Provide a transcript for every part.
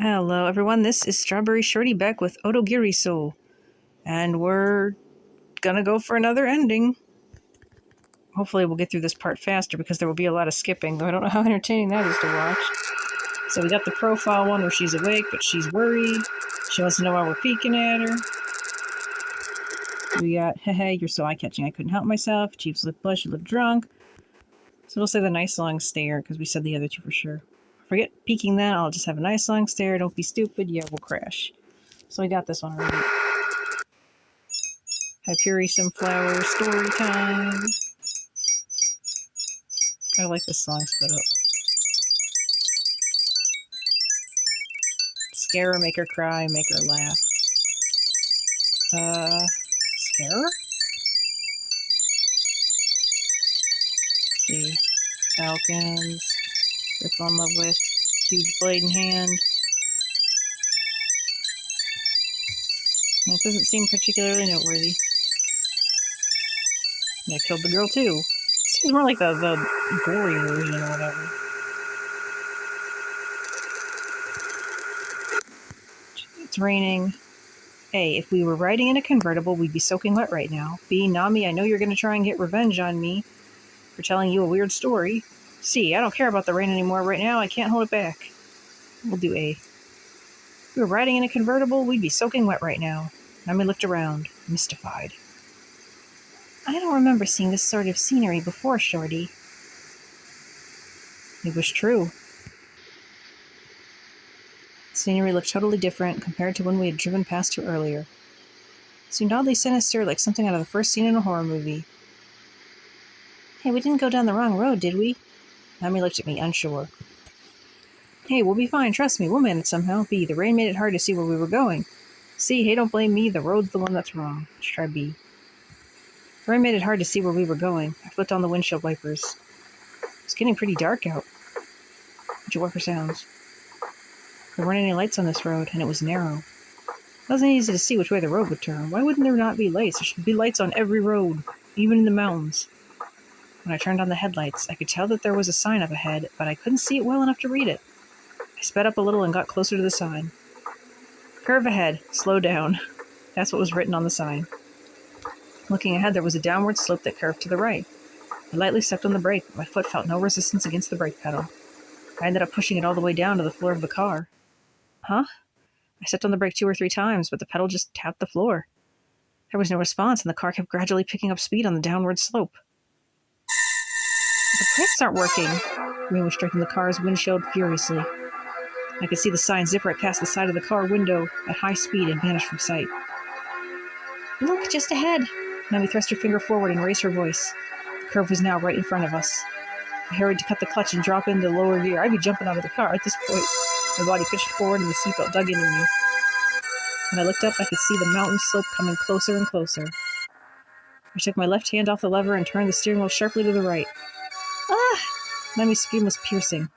Hello everyone, this is StrawberryShorty back with Otogirisou, and we're gonna go for another ending. Hopefully we'll get through this part faster because there will be a lot of skipping, though I don't know how entertaining that is to watch. So we got the profile one where she's awake, but she's worried. She wants to know why we're peeking at her. We got, hey, you're so eye-catching, I couldn't help myself. Chief's lip blush, you look drunk. So we'll say the nice long stare, because we said the other two for sure. Forget peeking that, I'll just have a nice long stare, don't be stupid, yeah, we'll crash. So we got this one already. Hyperi some flowers, story time. I like this song split up. Scare her, make her cry, make her laugh. Scare her? Let's see. Falcons. Rip on love with. Huge blade in hand. And it doesn't seem particularly noteworthy. And I killed the girl too. It seems more like the gory version or whatever. It's raining. A, if we were riding in a convertible, we'd be soaking wet right now. B, Nami, I know you're going to try and get revenge on me for telling you a weird story. C, I don't care about the rain anymore right now. I can't hold it back. We'll do A. If we were riding in a convertible, we'd be soaking wet right now. Nami looked around, mystified. I don't remember seeing this sort of scenery before, Shorty. It was true. The scenery looked totally different compared to when we had driven past it earlier. It seemed oddly sinister, like something out of the first scene in a horror movie. Hey, we didn't go down the wrong road, did we? Nami looked at me, unsure. Hey, we'll be fine, trust me, we'll manage somehow. B, the rain made it hard to see where we were going. C, hey, don't blame me, the road's the one that's wrong. Let's try B. The rain made it hard to see where we were going. I flipped on the windshield wipers. It's getting pretty dark out. Windshield wiper sounds. There weren't any lights on this road, and it was narrow. It wasn't easy to see which way the road would turn. Why wouldn't there not be lights? There should be lights on every road, even in the mountains. When I turned on the headlights, I could tell that there was a sign up ahead, but I couldn't see it well enough to read it. I sped up a little and got closer to the sign. Curve ahead. Slow down. That's what was written on the sign. Looking ahead, there was a downward slope that curved to the right. I lightly stepped on the brake, but my foot felt no resistance against the brake pedal. I ended up pushing it all the way down to the floor of the car. Huh? I stepped on the brake 2 or 3 times, but the pedal just tapped the floor. There was no response, and the car kept gradually picking up speed on the downward slope. The brakes aren't working. Rain was striking the car's windshield furiously. I could see the sign zip right past the side of the car window at high speed and vanish from sight. Look, just ahead. Nami thrust her finger forward and raised her voice. The curve was now right in front of us. I hurried to cut the clutch and drop into lower gear. I'd be jumping out of the car at this point. My body pitched forward and the seatbelt dug into me. When I looked up, I could see the mountain slope coming closer and closer. I took my left hand off the lever and turned the steering wheel sharply to the right. Ah! Nami's scream was piercing.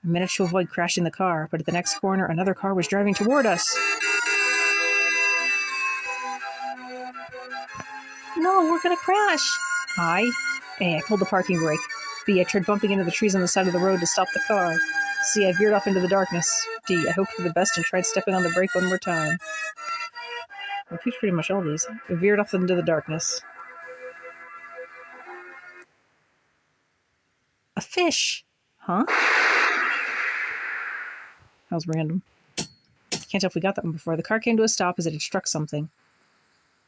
I managed to avoid crashing the car, but at the next corner, another car was driving toward us. No, we're gonna crash! A, I pulled the parking brake. B, I tried bumping into the trees on the side of the road to stop the car. C, I veered off into the darkness. D, I hoped for the best and tried stepping on the brake one more time. I picked pretty much all these. I veered off into the darkness. A fish! Huh? That was random. Can't tell if we got that one before. The car came to a stop as it had struck something.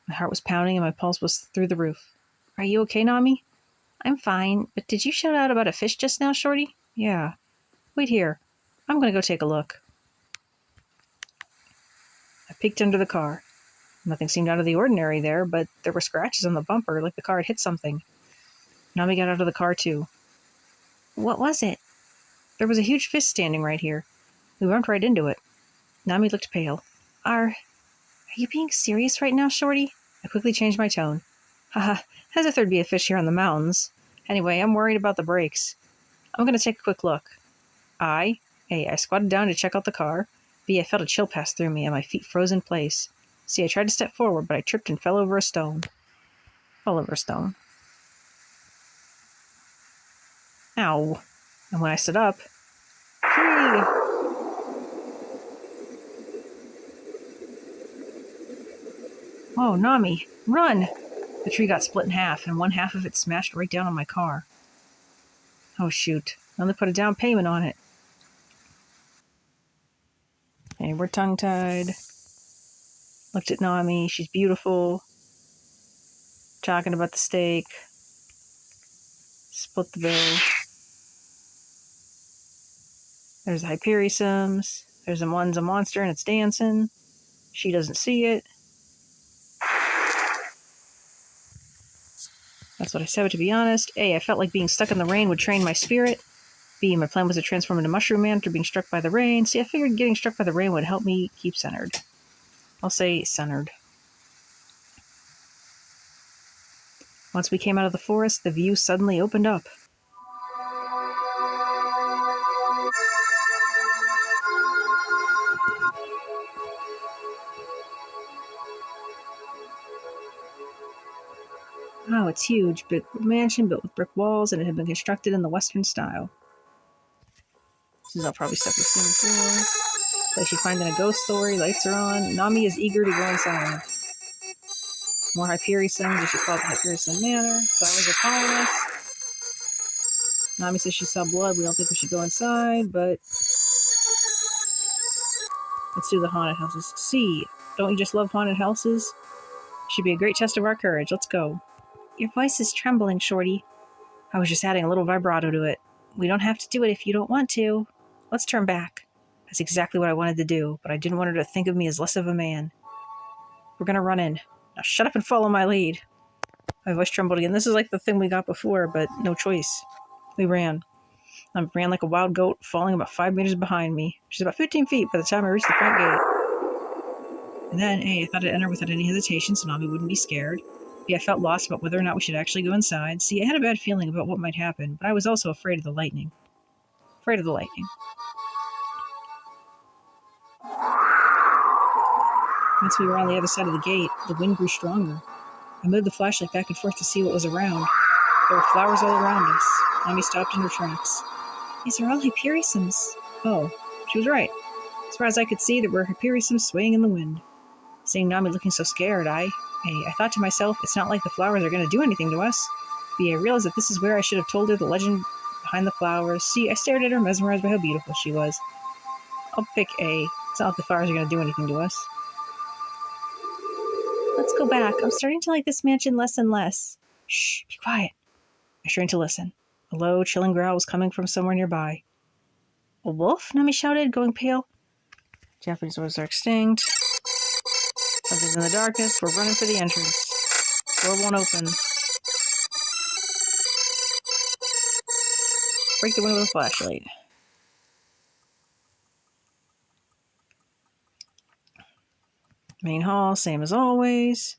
My heart was pounding and my pulse was through the roof. Are you okay, Nami? I'm fine, but did you shout out about a fish just now, Shorty? Yeah. Wait here. I'm gonna go take a look. I peeked under the car. Nothing seemed out of the ordinary there, but there were scratches on the bumper, like the car had hit something. Nami got out of the car, too. What was it? There was a huge fish standing right here. We bumped right into it. Nami looked pale. Are you being serious right now, Shorty? I quickly changed my tone. Haha, as if there'd be a fish here in the mountains. Anyway, I'm worried about the brakes. I'm going to take a quick look. A, I squatted down to check out the car. B, I felt a chill pass through me and my feet froze in place. C, I tried to step forward, but I tripped and fell over a stone. Ow. And when I stood up, free! Oh, Nami, run! The tree got split in half, and one half of it smashed right down on my car. Oh, shoot. I only put a down payment on it. Okay, we're tongue-tied. Looked at Nami. She's beautiful. Talking about the steak. Split the bill. There's the Hyperiusums. There's the one's a monster and it's dancing. She doesn't see it. That's what I said, but to be honest, A, I felt like being stuck in the rain would train my spirit. B, my plan was to transform into Mushroom Man after being struck by the rain. See, I figured getting struck by the rain would help me keep centered. I'll say centered. Once we came out of the forest, the view suddenly opened up. Oh, it's huge. Big mansion built with brick walls, and it had been constructed in the Western style. This is all probably stuff we've seen before. Like she's finding a ghost story, lights are on. Nami is eager to go inside. More Hyperiusums, as she called the Hyperiusum Manor. Flowers are calling us. Nami says she saw blood. We don't think we should go inside, but let's do the haunted houses. See, don't you just love haunted houses? Should be a great test of our courage. Let's go. Your voice is trembling, Shorty. I was just adding a little vibrato to it. We don't have to do it if you don't want to. Let's turn back. That's exactly what I wanted to do, but I didn't want her to think of me as less of a man. We're gonna run in. Now shut up and follow my lead. My voice trembled again. This is like the thing we got before, but no choice. We ran. I ran like a wild goat, falling about 5 meters behind me. She's about 15 feet by the time I reached the front gate. And then, A, I thought I'd enter without any hesitation so Nami wouldn't be scared. B, I felt lost about whether or not we should actually go inside. C, I had a bad feeling about what might happen, but I was also afraid of the lightning. Afraid of the lightning. Once we were on the other side of the gate, the wind grew stronger. I moved the flashlight back and forth to see what was around. There were flowers all around us. Nami stopped in her tracks. These are all Hyperiusums. Oh, she was right. As far as I could see, there were Hyperiusums swaying in the wind. Seeing Nami looking so scared, I thought to myself, it's not like the flowers are going to do anything to us. B, I realized that this is where I should have told her the legend behind the flowers. C, I stared at her, mesmerized by how beautiful she was. I'll pick A. It's not like the flowers are going to do anything to us. Let's go back. I'm starting to like this mansion less and less. Shh, be quiet. I strained to listen. A low, chilling growl was coming from somewhere nearby. A wolf? Nami shouted, going pale. Japanese words are extinct. Something's in the darkness. We're running for the entrance. Door won't open. Break the window with a flashlight. Main hall, same as always.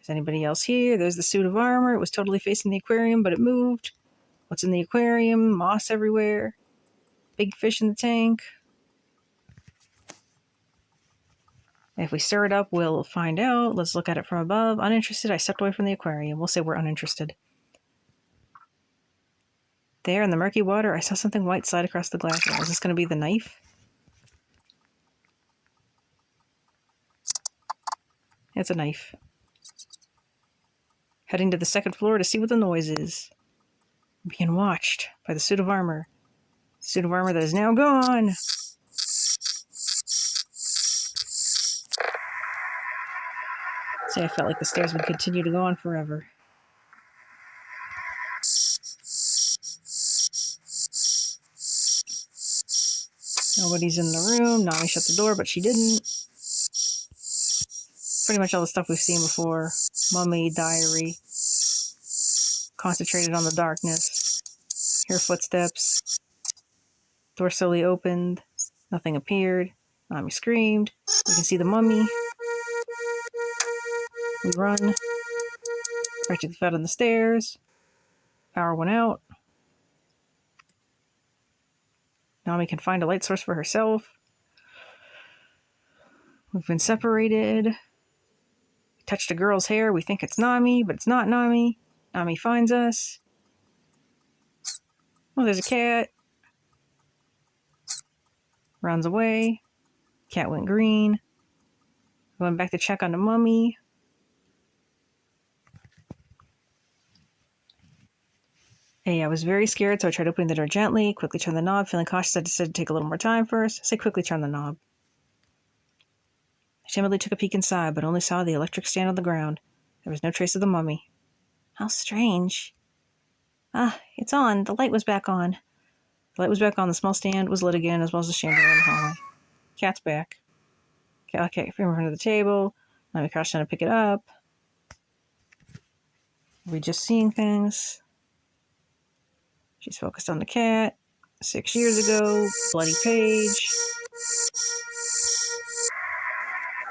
Is anybody else here? There's the suit of armor. It was totally facing the aquarium, but it moved. What's in the aquarium? Moss everywhere. Big fish in the tank. If we stir it up, we'll find out. Let's look at it from above. Uninterested, I stepped away from the aquarium. We'll say we're uninterested. There in the murky water, I saw something white slide across the glass wall. Is this going to be the knife? It's a knife. Heading to the second floor to see what the noise is. Being watched by the suit of armor. Suit of armor that is now gone. See, I felt like the stairs would continue to go on forever. Nobody's in the room. Nami shut the door, but she didn't. Pretty much all the stuff we've seen before. Mummy, diary. Concentrated on the darkness. Hear footsteps. Door slowly opened. Nothing appeared. Nami screamed. We can see the mummy. We run. Practically fell down the stairs. Power went out. Nami can find a light source for herself. We've been separated. Touched a girl's hair. We think it's Nami, but it's not Nami. Nami finds us. Oh, there's a cat. Runs away. Cat went green. Going back to check on the mummy. Hey, I was very scared, so I tried opening the door gently, quickly turned the knob. Feeling cautious, I decided to take a little more time first. So I quickly turned the knob. I timidly took a peek inside, but only saw the electric stand on the ground. There was no trace of the mummy. How strange. Ah, it's on. The light was back on. The light was back on. The small stand was lit again, as well as the chandelier in the hallway. Cat's back. Okay, from in front of the table. Let me crouch down and pick it up. Are we just seeing things? She's focused on the cat. 6 years ago. Bloody page.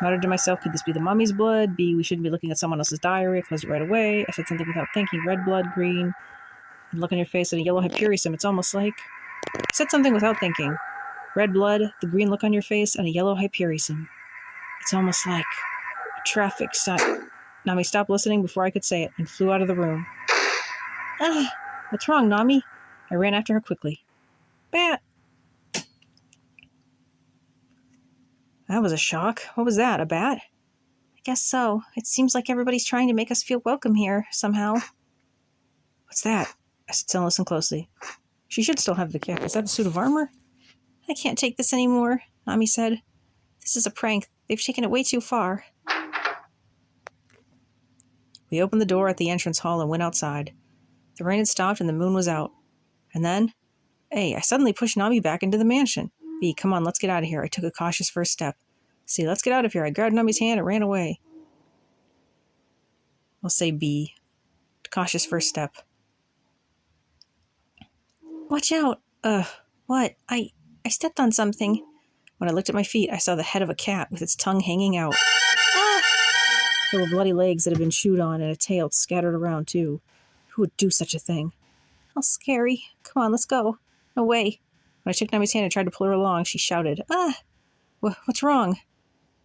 Muttered to myself, could this be the mummy's blood? B, we shouldn't be looking at someone else's diary. I closed it right away. I said something without thinking. Red blood, green. And look on your face and a yellow hypericism. It's almost like... I said something without thinking. Red blood, the green look on your face, and a yellow hypericism. It's almost like a traffic sign. Nami stopped listening before I could say it and flew out of the room. Ah, what's wrong, Nami? I ran after her quickly. Bat! That was a shock. What was that, a bat? I guess so. It seems like everybody's trying to make us feel welcome here, somehow. What's that? I said, still listen closely. She should still have the cap. Is that a suit of armor? I can't take this anymore, Nami said. This is a prank. They've taken it way too far. We opened the door at the entrance hall and went outside. The rain had stopped and the moon was out. And then, I suddenly pushed Nami back into the mansion. B, come on, let's get out of here. I took a cautious first step. C, let's get out of here. I grabbed Nami's hand and ran away. I'll say B. Cautious first step. Watch out. What? I stepped on something. When I looked at my feet, I saw the head of a cat with its tongue hanging out. Ah! There were bloody legs that had been chewed on and a tail scattered around, too. Who would do such a thing? How scary. Come on, let's go. No way. When I took Nami's hand and tried to pull her along, she shouted, Ah! What's wrong?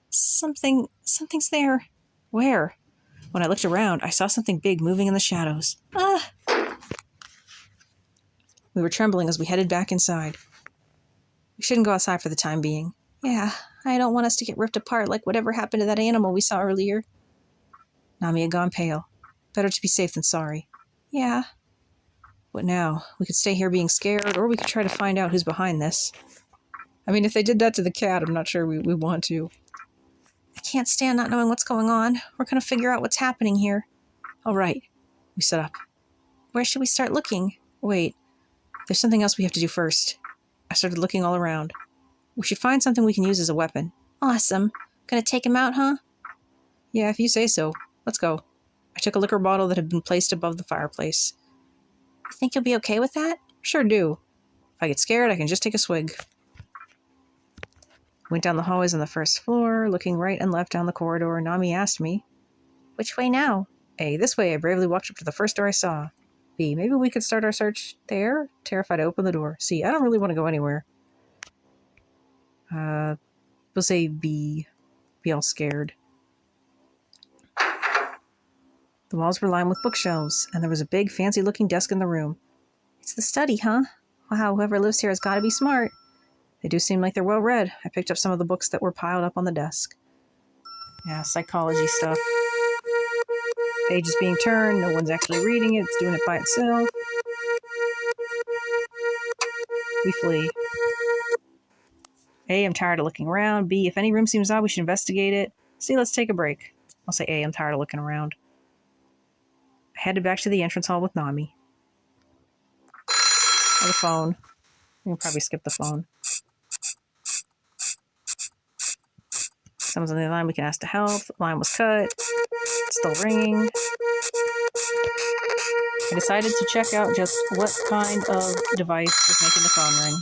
Something's there. Where? When I looked around, I saw something big moving in the shadows. Ah! We were trembling as we headed back inside. We shouldn't go outside for the time being. Yeah, I don't want us to get ripped apart like whatever happened to that animal we saw earlier. Nami had gone pale. Better to be safe than sorry. Yeah. What now? We could stay here being scared, or we could try to find out who's behind this. I mean, if they did that to the cat, I'm not sure we want to. I can't stand not knowing what's going on. We're going to figure out what's happening here. All right. We stood up. Where should we start looking? Wait. There's something else we have to do first. I started looking all around. We should find something we can use as a weapon. Awesome. Gonna take him out, huh? Yeah, if you say so. Let's go. I took a liquor bottle that had been placed above the fireplace. You think you'll be okay with that? Sure do. If I get scared, I can just take a swig. Went down the hallways on the first floor, looking right and left down the corridor. Nami asked me, which way now? A, this way. I bravely walked up to the first door I saw. B, maybe we could start our search there? Terrified, I opened the door. C, I don't really want to go anywhere. We'll say B. Be all scared. The walls were lined with bookshelves, and there was a big, fancy-looking desk in the room. It's the study, huh? Wow, whoever lives here has got to be smart. They do seem like they're well-read. I picked up some of the books that were piled up on the desk. Yeah, psychology stuff. Page is being turned. No one's actually reading it. It's doing it by itself. We flee. A, I'm tired of looking around. B, if any room seems odd, we should investigate it. C, let's take a break. I'll say A, I'm tired of looking around. I headed back to the entrance hall with Nami. Or the phone. We can probably skip the phone. Someone's on the line, we can ask to help. The line was cut. It's still ringing. I decided to check out just what kind of device was making the phone ring.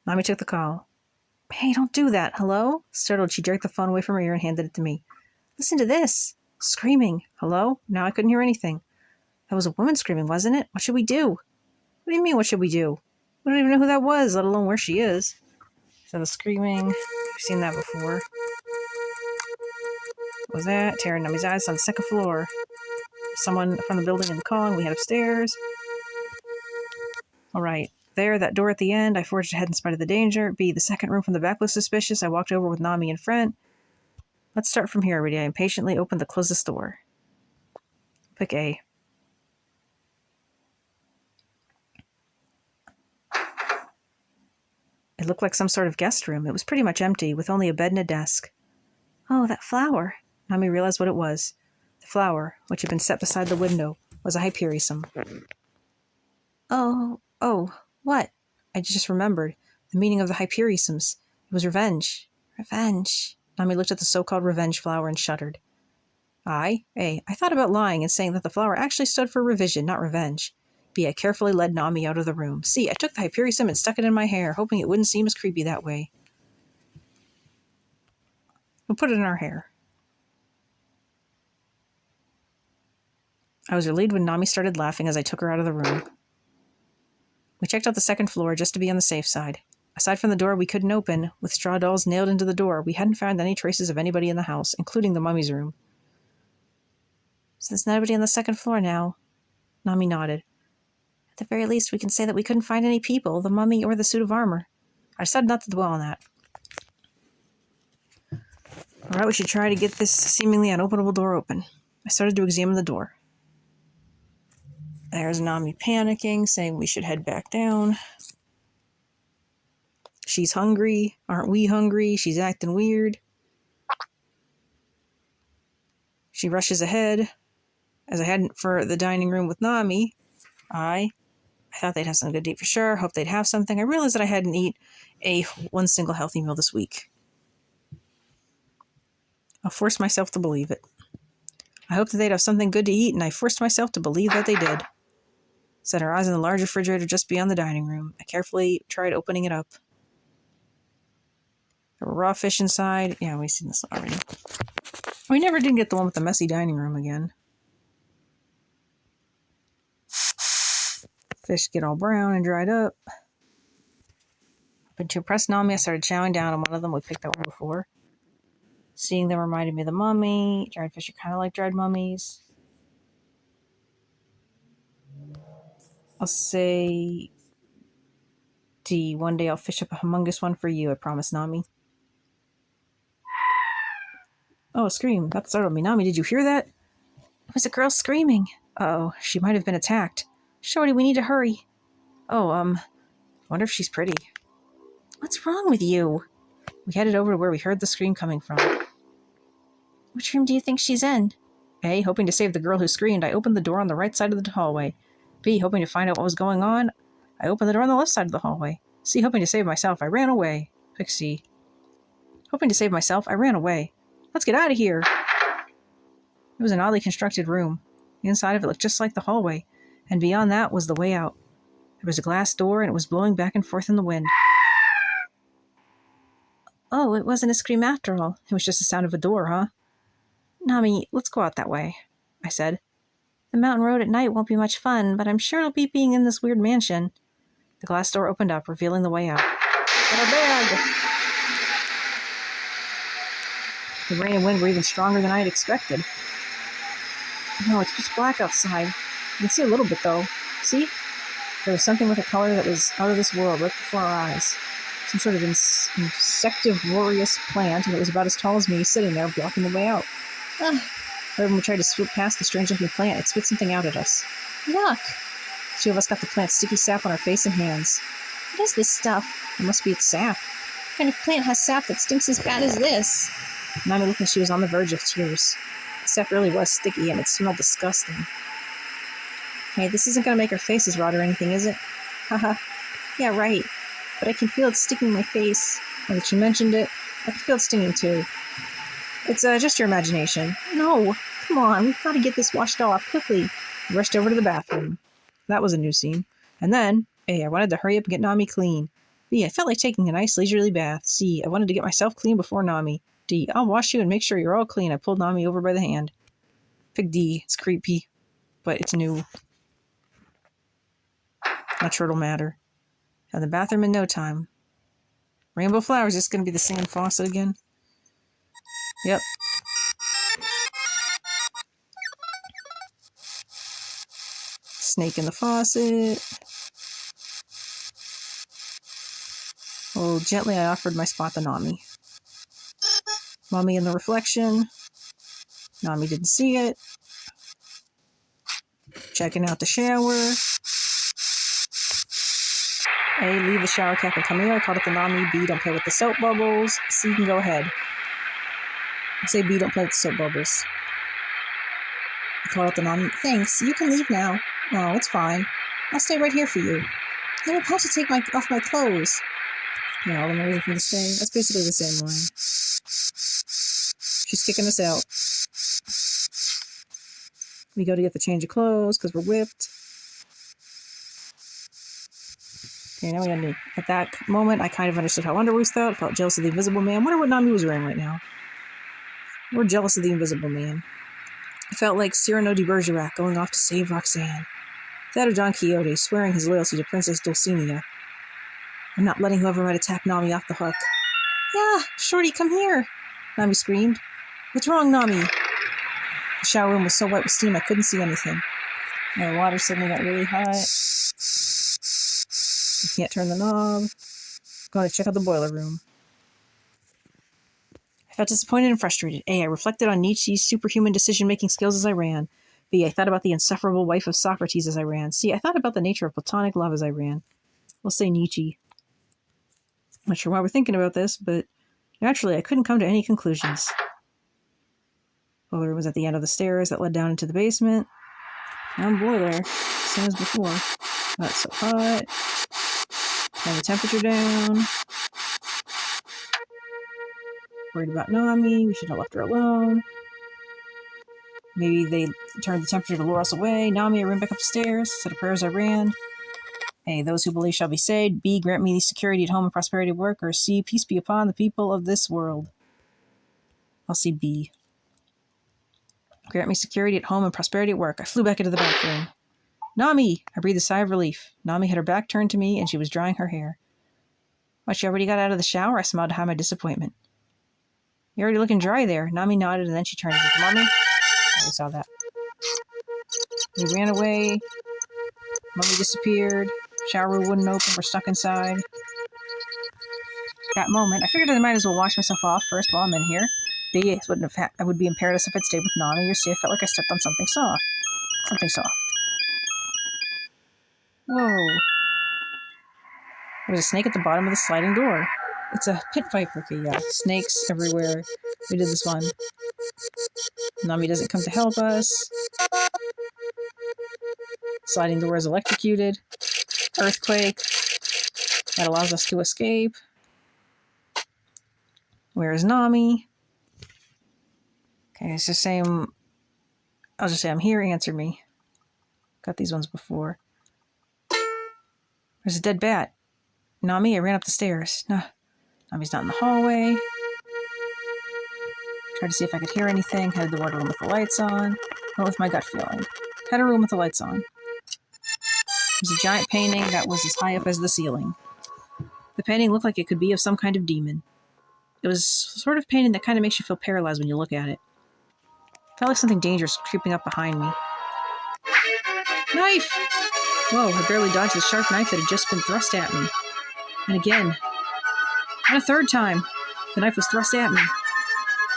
Nami took the call. Hey, don't do that. Hello? Startled, she jerked the phone away from her ear and handed it to me. Listen to this. Screaming. Hello? Now I couldn't hear anything. That was a woman screaming, wasn't it? What should we do? What do you mean, what should we do? We don't even know who that was, let alone where she is. So the screaming. We've seen that before. What was that? Tearing Nami's eyes on the second floor. Someone from the building in the calling. We head upstairs. All right. there, that door at the end. I forged ahead in spite of the danger. B, the second room from the back looked suspicious. I walked over with Nami in front. Let's start from here, Rudy. I impatiently opened the closest door. Pick A. It looked like some sort of guest room. It was pretty much empty, with only a bed and a desk. Oh, that flower. Nami realized what it was. The flower, which had been set beside the window, was a hyperium. Oh, what? I just remembered. The meaning of the hyperiums. It was revenge. Revenge. Nami looked at the so-called revenge flower and shuddered. I thought about lying and saying that the flower actually stood for revision, not revenge. B, I carefully led Nami out of the room. C, I took the hyperium and stuck it in my hair, hoping it wouldn't seem as creepy that way. We'll put it in our hair. I was relieved when Nami started laughing as I took her out of the room. We checked out the second floor just to be on the safe side. Aside from the door we couldn't open, with straw dolls nailed into the door, we hadn't found any traces of anybody in the house, including the mummy's room. So there's nobody on the second floor now. Nami nodded. At the very least, we can say that we couldn't find any people, the mummy or the suit of armor. I decided not to dwell on that. Alright, we should try to get this seemingly unopenable door open. I started to examine the door. There's Nami panicking, saying we should head back down. She's hungry. Aren't we hungry? She's acting weird. She rushes ahead. As I head for the dining room with Nami, I thought they'd have something good to eat for sure. Hoped they'd have something. I realized that I hadn't eaten one single healthy meal this week. I'll force myself to believe it. I hoped that they'd have something good to eat, and I forced myself to believe that they did. Set our eyes on the large refrigerator just beyond the dining room. I carefully tried opening it up. There were raw fish inside. Yeah, we've seen this already. We never did get the one with the messy dining room again. Fish get all brown and dried up. But to impress Nami, I started chowing down on one of them. We picked that one before. Seeing them reminded me of the mummy. Dried fish are kind of like dried mummies. I'll say D. One day I'll fish up a humongous one for you, I promise, Nami. Oh, a scream. That startled me. Nami, did you hear that? It was a girl screaming. Uh-oh, she might have been attacked. Shorty, we need to hurry. Oh, wonder if she's pretty. What's wrong with you? We headed over to where we heard the scream coming from. Which room do you think she's in? A, hoping to save the girl who screamed, I opened the door on the right side of the hallway. B, hoping to find out what was going on, I opened the door on the left side of the hallway. C, hoping to save myself, I ran away. Pick C. Hoping to save myself, I ran away. Let's get out of here! It was an oddly constructed room. The inside of it looked just like the hallway, and beyond that was the way out. There was a glass door, and it was blowing back and forth in the wind. Oh, it wasn't a scream after all. It was just the sound of a door, huh? Nami, let's go out that way, I said. The mountain road at night won't be much fun, but I'm sure it'll be being in this weird mansion. The glass door opened up, revealing the way out. Got our bag! The rain and wind were even stronger than I had expected. No, it's pitch black outside. You can see a little bit, though. See? There was something with a color that was out of this world right before our eyes. Some sort of insectivorous plant, and it was about as tall as me, sitting there, blocking the way out. Right when we tried to swoop past the strange-looking plant, it spit something out at us. Yuck! Two of us got the plant's sticky sap on our face and hands. What is this stuff? It must be its sap. What kind of plant has sap that stinks as bad as this? Nami looked like she was on the verge of tears. The sap really was sticky, and it smelled disgusting. Hey, this isn't going to make our faces rot or anything, is it? Haha. Yeah, right. But I can feel it sticking my face. Now that you mentioned it, I can feel it stinging too. It's just your imagination. No, come on, we've got to get this washed off quickly. We rushed over to the bathroom. That was a new scene. And then, A, I wanted to hurry up and get Nami clean. B, I felt like taking a nice leisurely bath. C, I wanted to get myself clean before Nami. D, I'll wash you and make sure you're all clean. I pulled Nami over by the hand. Pick D, it's creepy, but it's new. Not sure it'll matter. Had the bathroom in no time. Rainbow flowers, is this going to be the singing faucet again? Yep. Snake in the faucet. So gently I offered my spot to Nami. Mommy in the reflection. Nami didn't see it. Checking out the shower. A, leave the shower cap and come here. I called it the Nami. B, don't play with the soap bubbles. C, you can go ahead. I say B, don't play with the soap bubbles. I called it the Nami. Thanks, you can leave now. Oh, it's fine. I'll stay right here for you. I'm about to take off my clothes. Yeah, all the reason for me to stay. That's basically the same line. She's kicking us out. We go to get the change of clothes because we're whipped. Okay, now we gotta do. At that moment, I kind of understood how Underoos felt. I felt jealous of the Invisible Man. Wonder what Nami was wearing right now. We're jealous of the Invisible Man. I felt like Cyrano de Bergerac going off to save Roxanne. That or Don Quixote swearing his loyalty to Princess Dulcinea. I'm not letting whoever might attack Nami off the hook. Yeah, Shorty, come here! Nami screamed. What's wrong, Nami? The shower room was so wet with steam I couldn't see anything. And the water suddenly got really hot. You can't turn the knob. Going to check out the boiler room. I felt disappointed and frustrated. A, I reflected on Nietzsche's superhuman decision-making skills as I ran. B, I thought about the insufferable wife of Socrates as I ran. C, I thought about the nature of platonic love as I ran. We'll say Nietzsche. I'm not sure why we're thinking about this, but naturally I couldn't come to any conclusions. Boiler room was at the end of the stairs that led down into the basement. Down boiler, same as before. Oh, it's so hot. Turn the temperature down. Worried about Nami. We should have left her alone. Maybe they turned the temperature to lure us away. Nami, I ran back upstairs. Said a prayer as I ran. A, those who believe shall be saved. B, grant me security at home and prosperity at work. Or C, peace be upon the people of this world. I'll see B. Grant me security at home and prosperity at work. I flew back into the bathroom. Nami! I breathed a sigh of relief. Nami had her back turned to me, and she was drying her hair. What, she already got out of the shower? I smiled to hide my disappointment. You're already looking dry there. Nami nodded, and then she turned and said, Mommy? Oh, we saw that. We ran away. Mommy disappeared. Shower room wouldn't open. We're stuck inside. That moment, I figured I might as well wash myself off first while I'm in here. B, I would be impaired as if I'd stayed with Nami. Or C, I felt like I stepped on something soft. Something soft. Whoa. There's a snake at the bottom of the sliding door. It's a pit viper. Okay, yeah. Snakes everywhere. We did this one. Nami doesn't come to help us. Sliding door is electrocuted. Earthquake. That allows us to escape. Where is Nami? Okay, it's the same. I'll just say I'm here. Answer me. Got these ones before. There's a dead bat. Nami, I ran up the stairs. No, Nami's not in the hallway. Tried to see if I could hear anything. Headed toward a room with the lights on. Went with my gut feeling. Had a room with the lights on. There's a giant painting that was as high up as the ceiling. The painting looked like it could be of some kind of demon. It was sort of painting that kind of makes you feel paralyzed when you look at it. Felt like something dangerous creeping up behind me. Knife! Whoa, I barely dodged the sharp knife that had just been thrust at me. And again. And a third time. The knife was thrust at me.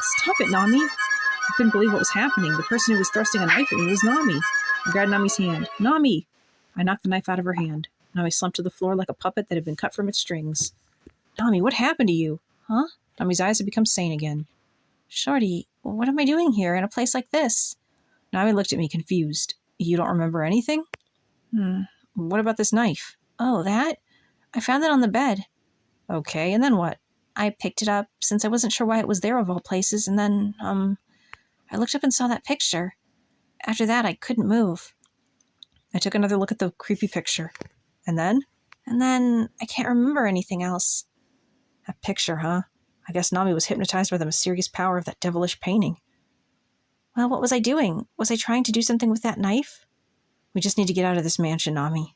Stop it, Nami! I couldn't believe what was happening. The person who was thrusting a knife at me was Nami. I grabbed Nami's hand. Nami! I knocked the knife out of her hand. Nami slumped to the floor like a puppet that had been cut from its strings. Nami, what happened to you? Huh? Nami's eyes had become sane again. Shorty, what am I doing here in a place like this? Nami looked at me confused. You don't remember anything? What about this knife? Oh, that? I found it on the bed. Okay, and then what? I picked it up since I wasn't sure why it was there of all places, and then, I looked up and saw that picture. After that, I couldn't move. I took another look at the creepy picture. And then? And then I can't remember anything else. That picture, huh? I guess Nami was hypnotized by the mysterious power of that devilish painting. Well, what was I doing? Was I trying to do something with that knife? We just need to get out of this mansion, Nami.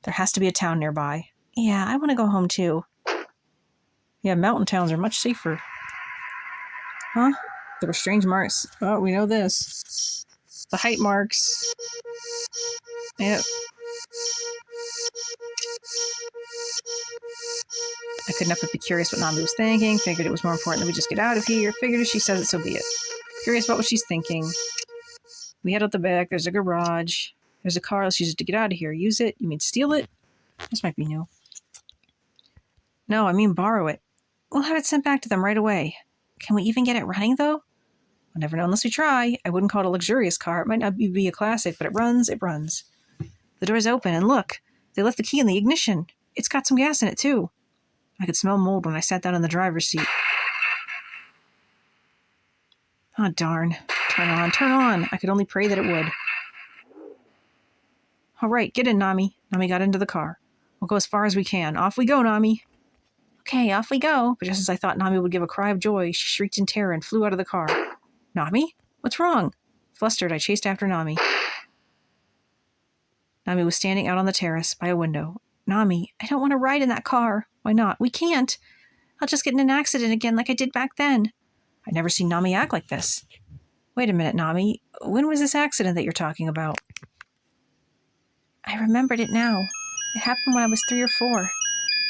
There has to be a town nearby. Yeah, I want to go home too. Yeah, mountain towns are much safer. Huh? There were strange marks. Oh, we know this. The height marks. Yep. I couldn't help but be curious what Nami was thinking. Figured it was more important that we just get out of here. Figured if she says it, so be it. Curious about what she's thinking. We head out the back. There's a garage. There's a car. Let's use it to get out of here. Use it? You mean steal it? This might be new. No, I mean borrow it. We'll have it sent back to them right away. Can we even get it running, though? We'll never know unless we try. I wouldn't call it a luxurious car. It might not be a classic, but it runs. It runs. The door's open, and look. They left the key in the ignition. It's got some gas in it, too. I could smell mold when I sat down in the driver's seat. Oh, darn. Turn on, turn on. I could only pray that it would. All right, get in, Nami. Nami got into the car. We'll go as far as we can. Off we go, Nami. Okay, off we go. But just as I thought Nami would give a cry of joy, she shrieked in terror and flew out of the car. Nami? What's wrong? Flustered, I chased after Nami. Nami was standing out on the terrace by a window. Nami, I don't want to ride in that car. Why not? We can't. I'll just get in an accident again like I did back then. I'd never seen Nami act like this. Wait a minute, Nami. When was this accident that you're talking about? I remembered it now. It happened when I was 3 or 4.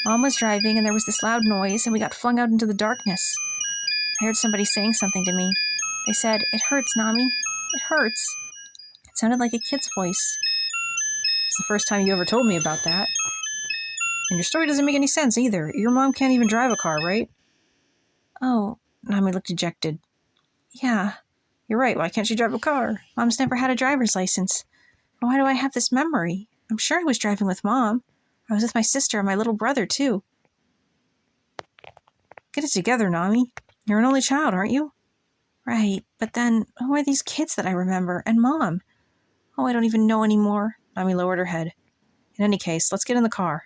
Mom was driving and there was this loud noise and we got flung out into the darkness. I heard somebody saying something to me. They said, "It hurts, Nami. It hurts." It sounded like a kid's voice. It's the first time you ever told me about that. And your story doesn't make any sense either. Your mom can't even drive a car, right? Oh, Nami looked dejected. Yeah, you're right. Why can't she drive a car? Mom's never had a driver's license. Why do I have this memory? I'm sure I was driving with Mom. I was with my sister and my little brother, too. Get it together, Nami. You're an only child, aren't you? Right, but then, who are these kids that I remember? And Mom? Oh, I don't even know anymore. Nami lowered her head. In any case, let's get in the car.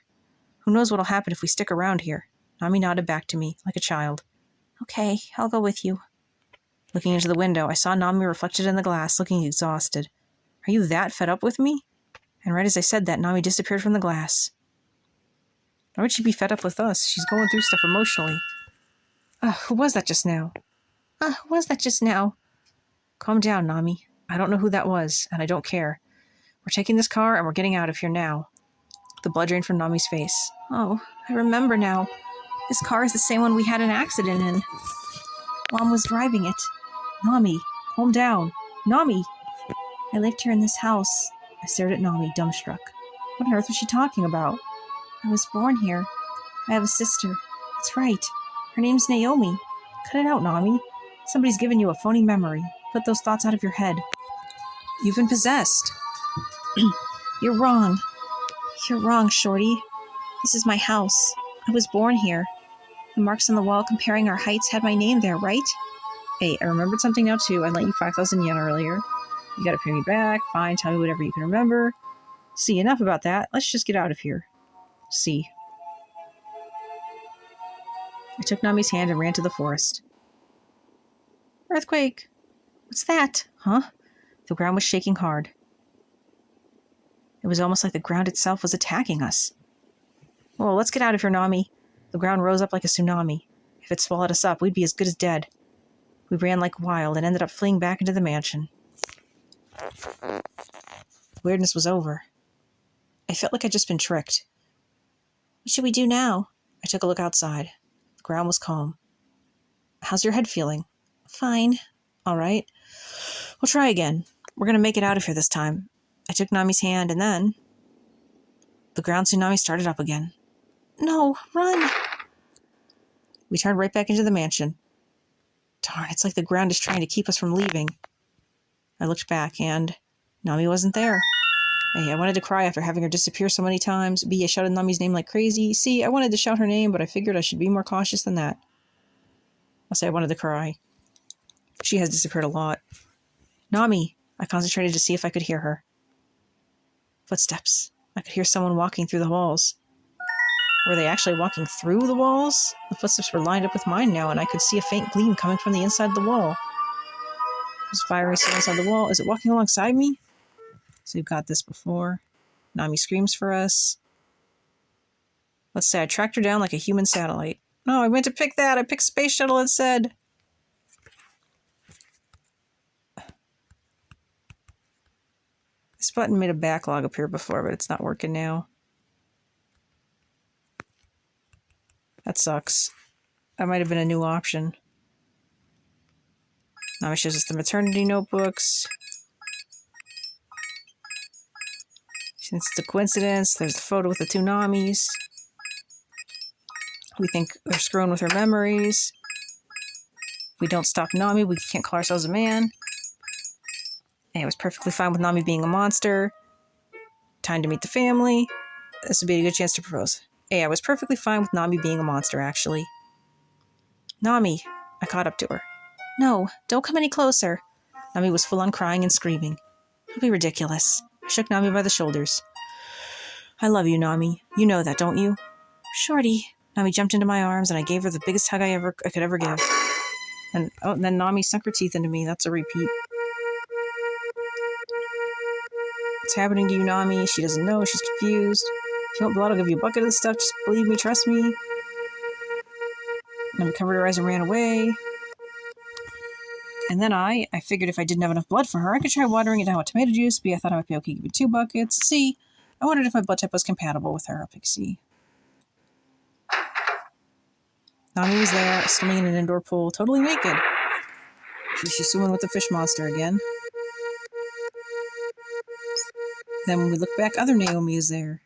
Who knows what'll happen if we stick around here? Nami nodded back to me, like a child. Okay, I'll go with you. Looking into the window, I saw Nami reflected in the glass, looking exhausted. Are you that fed up with me? And right as I said that, Nami disappeared from the glass. Why would she be fed up with us? She's going through stuff emotionally. Who was that just now? Who was that just now? Calm down, Nami. I don't know who that was, and I don't care. We're taking this car, and we're getting out of here now. The blood drained from Nami's face. Oh, I remember now. This car is the same one we had an accident in. Mom was driving it. Nami, calm down. Nami! I lived here in this house. I stared at Nami, dumbstruck. What on earth was she talking about? I was born here. I have a sister. That's right. Her name's Naomi. Cut it out, Nami. Somebody's given you a phony memory. Put those thoughts out of your head. You've been possessed. You're wrong. You're wrong, Shorty. This is my house. I was born here. The marks on the wall comparing our heights had my name there, right? Hey, I remembered something now, too. I lent you 5,000 yen earlier. You gotta pay me back. Fine, tell me whatever you can remember. See, enough about that. Let's just get out of here. See. I took Nami's hand and ran to the forest. Earthquake! What's that? Huh? The ground was shaking hard. It was almost like the ground itself was attacking us. Whoa, let's get out of here, Nami. The ground rose up like a tsunami. If it swallowed us up, we'd be as good as dead. We ran like wild and ended up fleeing back into the mansion. The weirdness was over. I felt like I'd just been tricked. What should we do now? I took a look outside. The ground was calm. How's your head feeling? Fine. All right. We'll try again. We're going to make it out of here this time. I took Nami's hand and then... the ground tsunami started up again. No, run! We turned right back into the mansion. Darn, it's like the ground is trying to keep us from leaving. I looked back and Nami wasn't there. A, I wanted to cry after having her disappear so many times. B, I shouted Nami's name like crazy. C, I wanted to shout her name, but I figured I should be more cautious than that. I'll say I wanted to cry. She has disappeared a lot. Nami! I concentrated to see if I could hear her. Footsteps. I could hear someone walking through the walls. Were they actually walking through the walls? The footsteps were lined up with mine now, and I could see a faint gleam coming from the inside of the wall. There's fire still inside the wall. Is it walking alongside me? So we've got this before. Nami screams for us. Let's say I tracked her down like a human satellite. No, I meant to pick that. I picked Space Shuttle instead. This button made a backlog appear before, but it's not working now. That sucks. That might have been a new option. Nami shows us the maternity notebooks. Since it's a coincidence, there's the photo with the two Namis. We think they're screwing with her memories. If we don't stop Nami, we can't call ourselves a man. And I was perfectly fine with Nami being a monster. Time to meet the family. This would be a good chance to propose. Hey, I was perfectly fine with Nami being a monster, actually. Nami! I caught up to her. No, don't come any closer. Nami was full on crying and screaming. Don't be ridiculous. I shook Nami by the shoulders. I love you, Nami. You know that, don't you? Shorty. Nami jumped into my arms and I gave her the biggest hug I could ever give. And then Nami sunk her teeth into me. That's a repeat. What's happening to you, Nami? She doesn't know. She's confused. If you want blood, I'll give you a bucket of this stuff. Just believe me, trust me. Nami covered her eyes and ran away. And then I figured if I didn't have enough blood for her, I could try watering it down with tomato juice. B, I thought I might be okay giving 2 buckets. C, I wondered if my blood type was compatible with her. I'll pick C. Nami was there, swimming in an indoor pool, totally naked. She's swimming with the fish monster again. Then when we look back, other Naomi is there.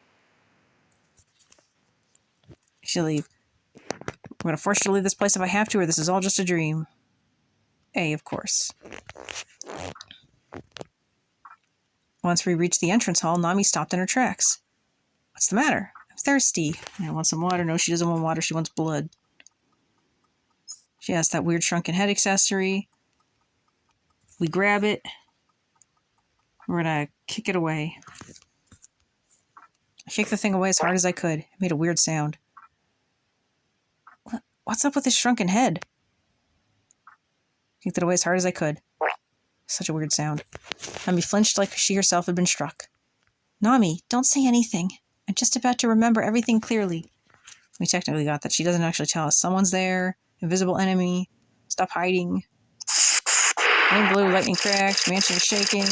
She'll leave. I'm going to force her to leave this place if I have to, or this is all just a dream. A, of course. Once we reached the entrance hall, Nami stopped in her tracks. What's the matter? I'm thirsty. I want some water. No, she doesn't want water. She wants blood. She has that weird shrunken head accessory. We grab it. We're going to kick it away. I kicked the thing away as hard as I could. It made a weird sound. What's up with this shrunken head? Kicked it away as hard as I could. Such a weird sound. Nami flinched like she herself had been struck. Nami, don't say anything. I'm just about to remember everything clearly. We technically got that. She doesn't actually tell us. Someone's there. Invisible enemy. Stop hiding. Wind blew, lightning cracked. Mansion is shaking.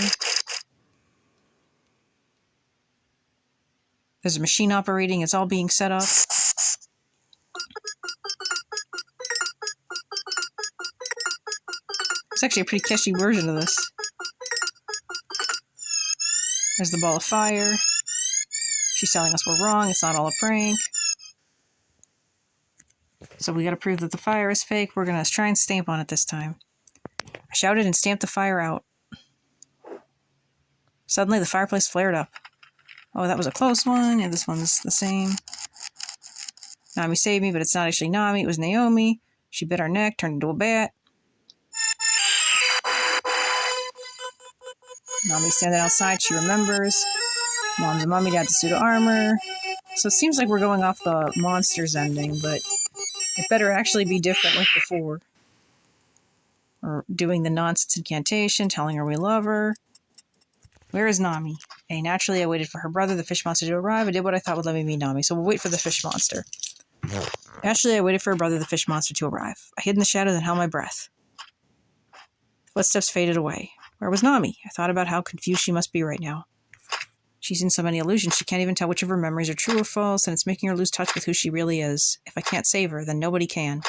There's a machine operating. It's all being set up. It's actually a pretty catchy version of this. There's the ball of fire. She's telling us we're wrong. It's not all a prank. So we gotta prove that the fire is fake. We're gonna try and stamp on it this time. I shouted and stamped the fire out. Suddenly the fireplace flared up. Oh, that was a close one. Yeah, this one's the same. Nami saved me, but it's not actually Nami. It was Naomi. She bit our neck, turned into a bat. Nami's standing outside. She remembers. Mom's a mummy, dad's a suit of armor. So it seems like we're going off the monsters ending, but it better actually be different like before. We're doing the nonsense incantation, telling her we love her. Where is Nami? Hey, naturally I waited for her brother, the fish monster, to arrive. I did what I thought would let me meet Nami, so we'll wait for the fish monster. Naturally I waited for her brother, the fish monster, to arrive. I hid in the shadows and held my breath. The footsteps faded away. Where was Nami? I thought about how confused she must be right now. She's in so many illusions, she can't even tell which of her memories are true or false, and it's making her lose touch with who she really is. If I can't save her, then nobody can.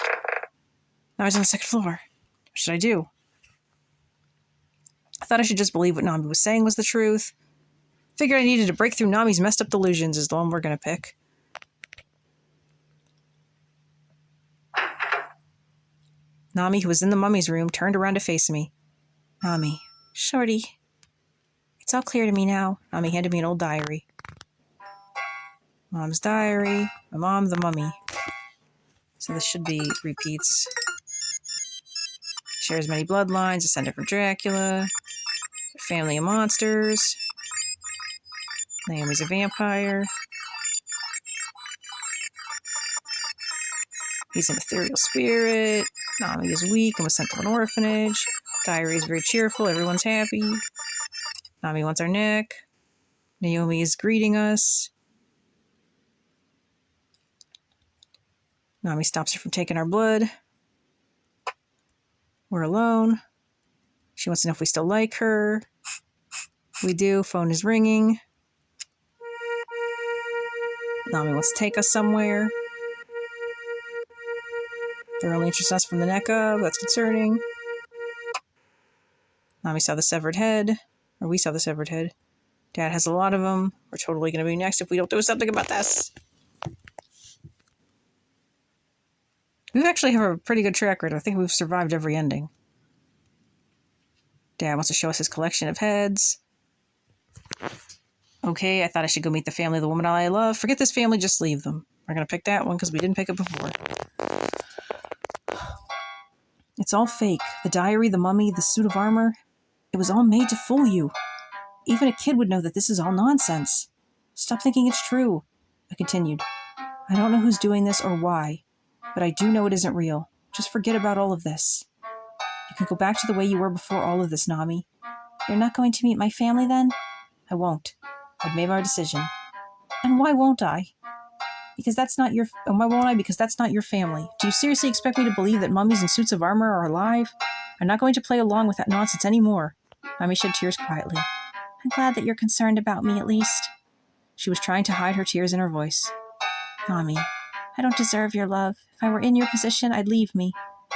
Nami's on the 2nd floor. What should I do? I thought I should just believe what Nami was saying was the truth. Figured I needed to break through Nami's messed up delusions is the one we're going to pick. Nami, who was in the mummy's room, turned around to face me. Nami. Shorty. It's all clear to me now. Nami handed me an old diary. Mom's diary. My mom, the mummy. So this should be repeats. Shares many bloodlines. Descendant from Dracula. Family of monsters. Naomi's a vampire. He's an ethereal spirit. Nami is weak and was sent to an orphanage. Diary is very cheerful. Everyone's happy. Nami wants our neck. Naomi is greeting us. Nami stops her from taking our blood. We're alone. She wants to know if we still like her. We do. Phone is ringing. Nami wants to take us somewhere. They're only interested in us from the neck up. That's concerning. Nami saw the severed head. Or we saw the severed head. Dad has a lot of them. We're totally going to be next if we don't do something about this. We actually have a pretty good track record. I think we've survived every ending. Dad wants to show us his collection of heads. Okay, I thought I should go meet the family of the woman I love. Forget this family, just leave them. We're going to pick that one because we didn't pick it before. It's all fake. The diary, the mummy, the suit of armor. It was all made to fool you. Even a kid would know that this is all nonsense. Stop thinking it's true. I continued. I don't know who's doing this or why, but I do know it isn't real. Just forget about all of this. You can go back to the way you were before all of this, Nami. You're not going to meet my family then? I won't. I've made my decision. And why won't I? Because that's not your... Why won't I? Because that's not your family. Do you seriously expect me to believe that mummies in suits of armor are alive? I'm not going to play along with that nonsense anymore. Nami shed tears quietly. I'm glad that you're concerned about me, at least. She was trying to hide her tears in her voice. Nami, I don't deserve your love. If I were in your position, I'd leave me.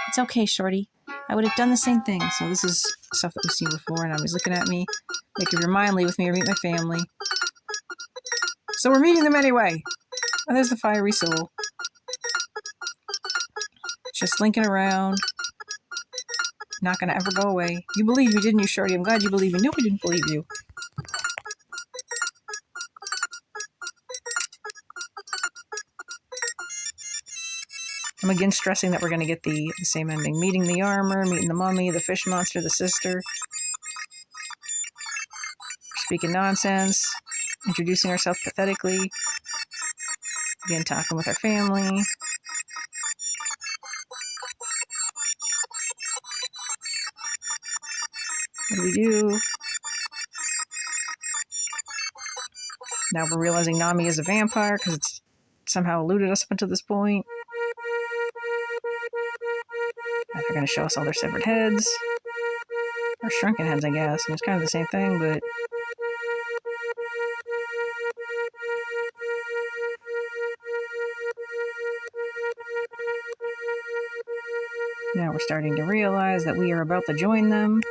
It's okay, Shorty. I would have done the same thing. So this is stuff that we've seen before, and Nami's looking at me. Make up your mind, leave with me, or meet my family. So we're meeting them anyway. Oh, there's the fiery soul. Just slinking around. Not gonna ever go away. You believed me, didn't you, Shorty? I'm glad you believed me. Nobody didn't believe you. I'm again stressing that we're going to get the same ending. Meeting the armor, meeting the mummy, the fish monster, the sister. Speaking nonsense. Introducing ourselves pathetically. Again, talking with our family. What do we do? Now we're realizing Nami is a vampire because it's somehow eluded us up until this point. Now they're going to show us all their severed heads. Or shrunken heads, I guess. I mean, it's kind of the same thing, but... Now we're starting to realize that we are about to join them.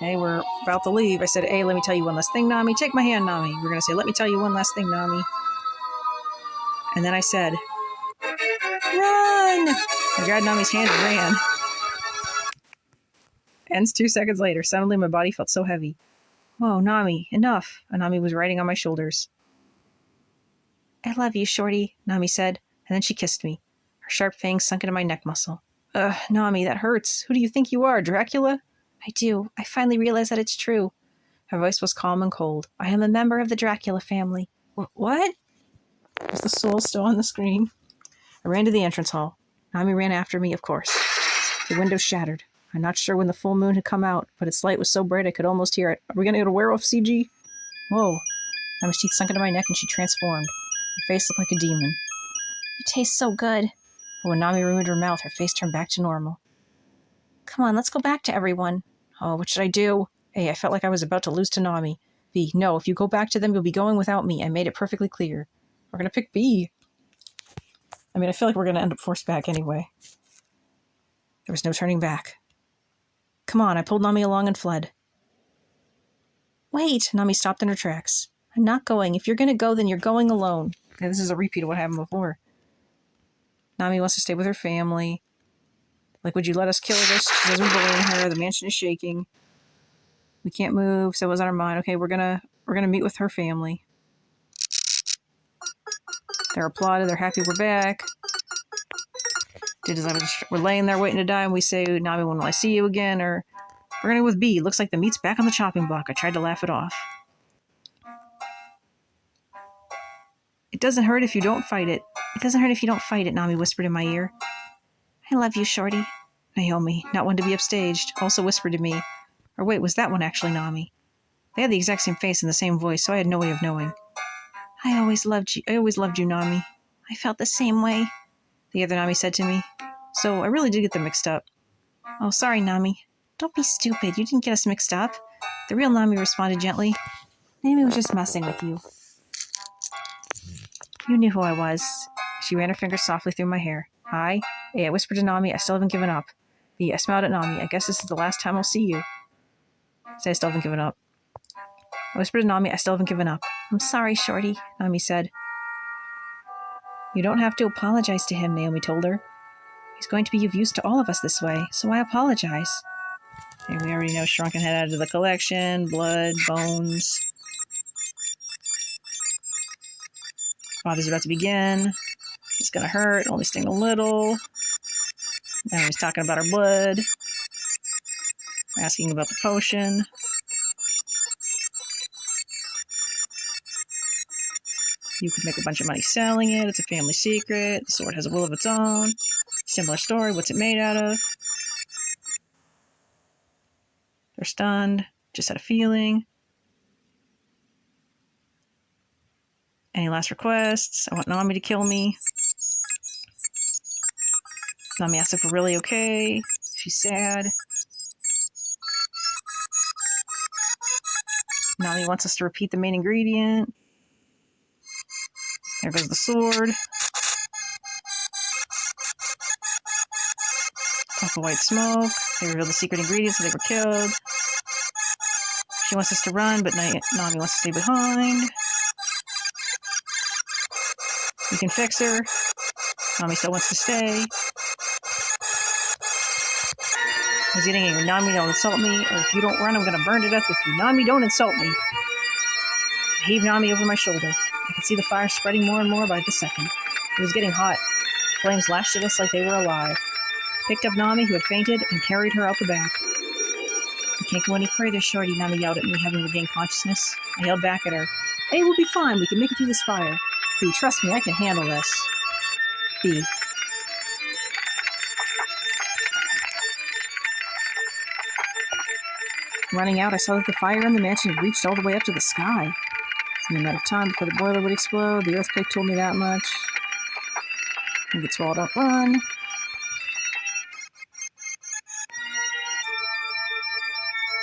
Okay, we're about to leave. I said, hey, let me tell you one last thing, Nami. Take my hand, Nami. We're going to say, let me tell you one last thing, Nami. And then I said, run! I grabbed Nami's hand and ran. Ends 2 seconds later. Suddenly my body felt so heavy. Whoa, Nami, enough. And Nami was riding on my shoulders. I love you, Shorty, Nami said, and then she kissed me. Her sharp fangs sunk into my neck muscle. Ugh, Nami, that hurts. Who do you think you are, Dracula? I do. I finally realized that it's true. Her voice was calm and cold. I am a member of the Dracula family. What? Was the soul still on the screen? I ran to the entrance hall. Nami ran after me, of course. The window shattered. I'm not sure when the full moon had come out, but its light was so bright I could almost hear it. Are we going to get a werewolf CG? Whoa. Nami's teeth sunk into my neck and she transformed. Her face looked like a demon. You taste so good. But when Nami removed her mouth, her face turned back to normal. Come on, let's go back to everyone. Oh, what should I do? A, I felt like I was about to lose to Nami. B, no, if you go back to them, you'll be going without me. I made it perfectly clear. We're going to pick B. I mean, I feel like we're going to end up forced back anyway. There was no turning back. Come on, I pulled Nami along and fled. Wait, Nami stopped in her tracks. I'm not going. If you're going to go, then you're going alone. Okay, this is a repeat of what happened before. Nami wants to stay with her family. Like, would you let us kill this? She doesn't bullying her. The mansion is shaking. We can't move, so it was on our mind. Okay, we're gonna meet with her family. They're applauded. They're happy we're back. We're laying there waiting to die, and we say, Nami, when will I see you again? Or we're gonna go with B. Looks like the meat's back on the chopping block. I tried to laugh it off. It doesn't hurt if you don't fight it. It doesn't hurt if you don't fight it, Nami whispered in my ear. I love you, Shorty. Naomi, not one to be upstaged, also whispered to me. Or wait, was that one actually Nami? They had the exact same face and the same voice, so I had no way of knowing. I always loved you, Nami. I felt the same way, the other Nami said to me. So I really did get them mixed up. Oh, sorry, Nami. Don't be stupid. You didn't get us mixed up. The real Nami responded gently. Nami was just messing with you. You knew who I was. She ran her fingers softly through my hair. A, I whispered to Nami, I still haven't given up. B, I smiled at Nami. I guess this is the last time I'll see you. Say I still haven't given up. I whispered to Nami, I still haven't given up. I'm sorry, Shorty, Nami said. You don't have to apologize to him, Naomi told her. He's going to be of use to all of us this way, so why apologize? And we already know Shrunken Head added to the collection, blood, bones. Father's about to begin. It's gonna hurt, only sting a little. Now he's talking about her blood. Asking about the potion. You could make a bunch of money selling it. It's a family secret. The sword has a will of its own. Similar story. What's it made out of? They're stunned. Just had a feeling. Any last requests? I want Nami to kill me. Nami asks if we're really okay. She's sad. Nami wants us to repeat the main ingredient. There goes the sword. Puff of white smoke. They reveal the secret ingredients so they were killed. She wants us to run, but Nami wants to stay behind. We can fix her. Nami still wants to stay. I was getting angry. Nami, don't insult me. Or if you don't run, I'm going to burn to death with you. Nami, don't insult me. I heaved Nami over my shoulder. I could see the fire spreading more and more by the second. It was getting hot. The flames lashed at us like they were alive. I picked up Nami, who had fainted, and carried her out the back. You can't go any further, Shorty, Nami yelled at me, having regained consciousness. I yelled back at her. Hey, we'll be fine. We can make it through this fire. B, trust me, I can handle this. B. Running out, I saw that the fire in the mansion had reached all the way up to the sky. It's only a matter of time before the boiler would explode. The earthquake told me that much. We get swallowed up, run.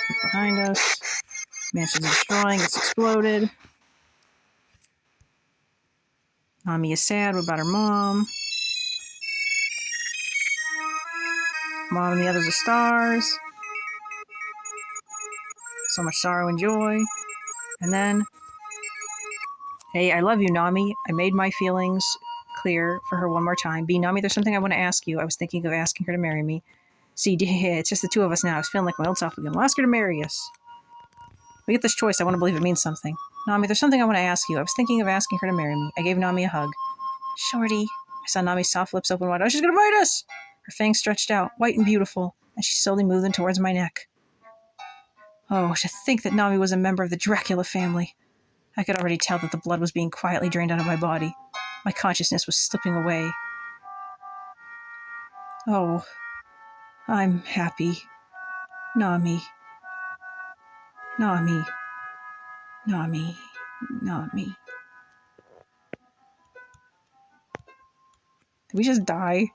Look behind us. Mansion's destroying, it's exploded. Nami is sad. What about her mom? Mom and the others are stars. So much sorrow and joy. And then, hey, I love you, Nami. I made my feelings clear for her one more time. B, Nami, there's something I want to ask you. I was thinking of asking her to marry me. C, D, it's just the two of us now. I was feeling like my old self again. We'll ask her to marry us. We get this choice. I want to believe it means something. Nami, there's something I want to ask you. I was thinking of asking her to marry me. I gave Nami a hug. Shorty. I saw Nami's soft lips open wide. Oh, she's going to bite us! Her fangs stretched out, white and beautiful, and she slowly moved them towards my neck. Oh, to think that Nami was a member of the Dracula family. I could already tell that the blood was being quietly drained out of my body. My consciousness was slipping away. Oh, I'm happy. Nami. Nami. Nami. Nami. Did we just die?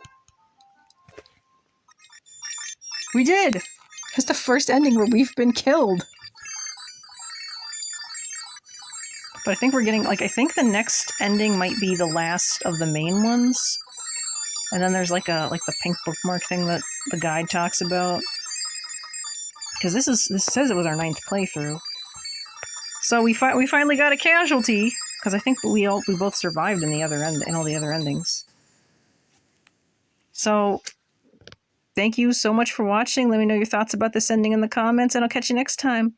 We did! It's the first ending where we've been killed. But I think we're getting, I think the next ending might be the last of the main ones. And then there's the pink bookmark thing that the guide talks about. Because this says it was our 9th playthrough. So we finally got a casualty. Because I think we both survived in all the other endings. So, thank you so much for watching. Let me know your thoughts about this ending in the comments, and I'll catch you next time.